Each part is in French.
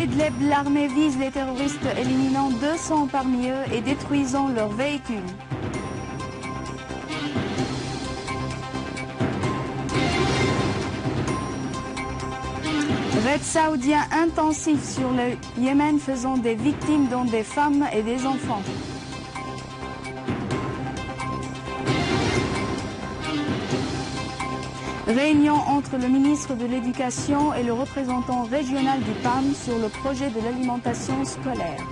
Idlib, l'armée vise les terroristes, éliminant 200 parmi eux et détruisant leurs véhicules. Raid saoudien intensif sur le Yémen, faisant des victimes dont des femmes et des enfants. Réunion entre le ministre de l'Éducation et le représentant régional du PAM sur le projet de l'alimentation scolaire.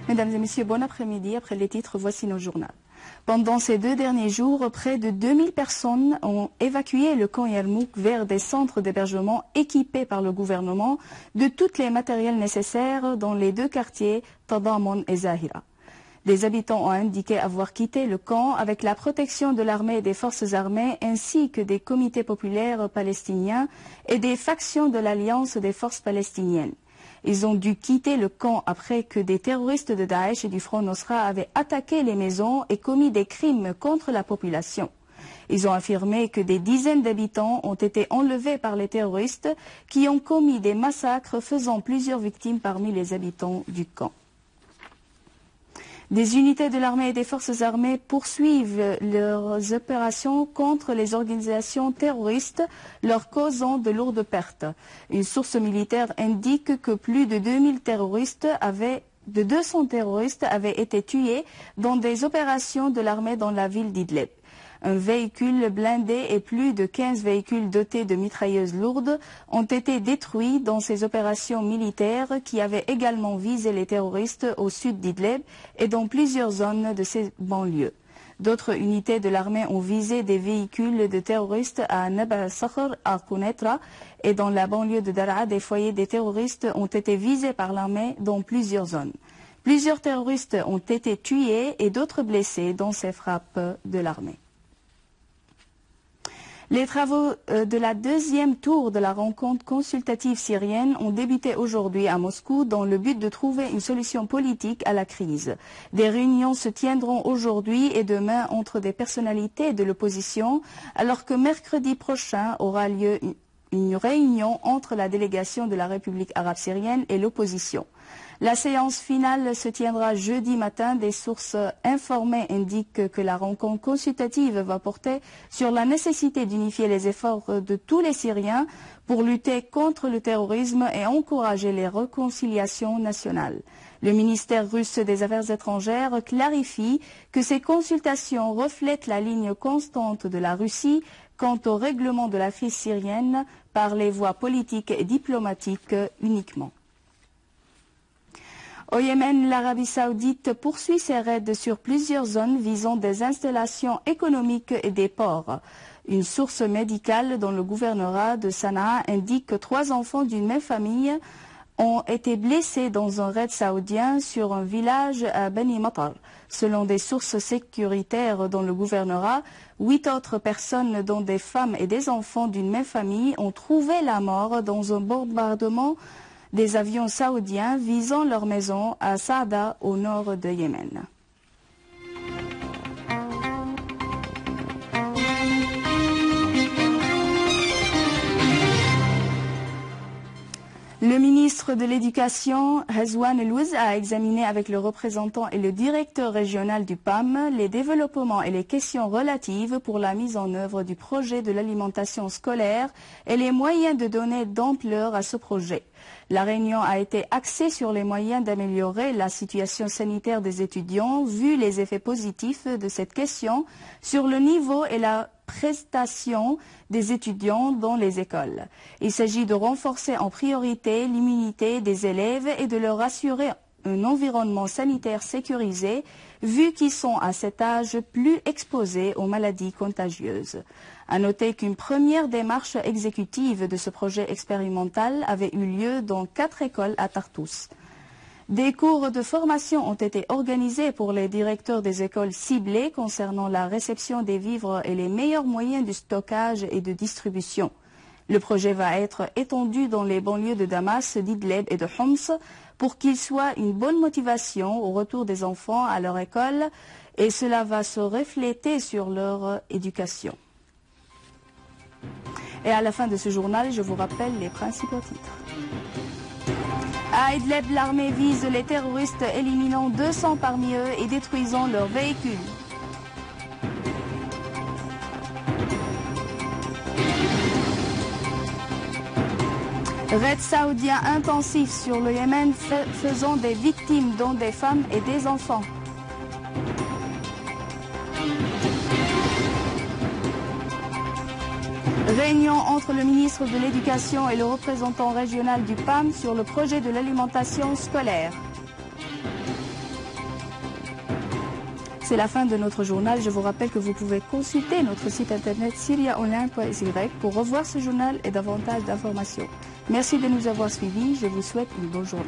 Mesdames et messieurs, bon après-midi. Après les titres, voici nos journaux. Pendant ces 2 derniers jours, près de 2000 personnes ont évacué le camp Yarmouk vers des centres d'hébergement équipés par le gouvernement de tous les matériels nécessaires dans les 2 quartiers, Tadamon et Zahira. Des habitants ont indiqué avoir quitté le camp avec la protection de l'armée et des forces armées ainsi que des comités populaires palestiniens et des factions de l'Alliance des forces palestiniennes. Ils ont dû quitter le camp après que des terroristes de Daesh et du Front Nosra avaient attaqué les maisons et commis des crimes contre la population. Ils ont affirmé que des dizaines d'habitants ont été enlevés par les terroristes qui ont commis des massacres faisant plusieurs victimes parmi les habitants du camp. Des unités de l'armée et des forces armées poursuivent leurs opérations contre les organisations terroristes, leur causant de lourdes pertes. Une source militaire indique que plus de 200 terroristes avaient été tués dans des opérations de l'armée dans la ville d'Idlib. Un véhicule blindé et plus de 15 véhicules dotés de mitrailleuses lourdes ont été détruits dans ces opérations militaires qui avaient également visé les terroristes au sud d'Idlib et dans plusieurs zones de ces banlieues. D'autres unités de l'armée ont visé des véhicules de terroristes à Naba Sakhr, à Quneitra, et dans la banlieue de Daraa, des foyers des terroristes ont été visés par l'armée dans plusieurs zones. Plusieurs terroristes ont été tués et d'autres blessés dans ces frappes de l'armée. Les travaux de la 2e tour de la rencontre consultative syrienne ont débuté aujourd'hui à Moscou dans le but de trouver une solution politique à la crise. Des réunions se tiendront aujourd'hui et demain entre des personnalités de l'opposition, alors que mercredi prochain aura lieu une réunion entre la délégation de la République arabe syrienne et l'opposition. La séance finale se tiendra jeudi matin. Des sources informées indiquent que la rencontre consultative va porter sur la nécessité d'unifier les efforts de tous les Syriens pour lutter contre le terrorisme et encourager les réconciliations nationales. Le ministère russe des Affaires étrangères clarifie que ces consultations reflètent la ligne constante de la Russie quant au règlement de la crise syrienne par les voies politiques et diplomatiques uniquement. Au Yémen, l'Arabie saoudite poursuit ses raids sur plusieurs zones visant des installations économiques et des ports. Une source médicale dans le gouvernorat de Sanaa indique que 3 enfants d'une même famille ont été blessés dans un raid saoudien sur un village à Bani Matar. Selon des sources sécuritaires dans le gouvernorat, 8 autres personnes, dont des femmes et des enfants d'une même famille, ont trouvé la mort dans un bombardement des avions saoudiens visant leur maison à Saada, au nord de Yémen. Le ministre de l'Éducation, Ghazouan El-Ouez, a examiné avec le représentant et le directeur régional du PAM les développements et les questions relatives pour la mise en œuvre du projet de l'alimentation scolaire et les moyens de donner d'ampleur à ce projet. La réunion a été axée sur les moyens d'améliorer la situation sanitaire des étudiants, vu les effets positifs de cette question sur le niveau et la prestation des étudiants dans les écoles. Il s'agit de renforcer en priorité l'immunité des élèves et de leur assurer un environnement sanitaire sécurisé, vu qu'ils sont à cet âge plus exposés aux maladies contagieuses. À noter qu'une première démarche exécutive de ce projet expérimental avait eu lieu dans 4 écoles à Tartous. Des cours de formation ont été organisés pour les directeurs des écoles ciblées concernant la réception des vivres et les meilleurs moyens de stockage et de distribution. Le projet va être étendu dans les banlieues de Damas, d'Idleb et de Homs pour qu'il soit une bonne motivation au retour des enfants à leur école et cela va se refléter sur leur éducation. Et à la fin de ce journal, je vous rappelle les principaux titres. À Idleb, l'armée vise les terroristes, éliminant 200 parmi eux et détruisant leurs véhicules. Raid saoudien intensif sur le Yémen faisant des victimes dont des femmes et des enfants. Réunion entre le ministre de l'Éducation et le représentant régional du PAM sur le projet de l'alimentation scolaire. C'est la fin de notre journal. Je vous rappelle que vous pouvez consulter notre site internet syriaonline.sy pour revoir ce journal et davantage d'informations. Merci de nous avoir suivis. Je vous souhaite une bonne journée.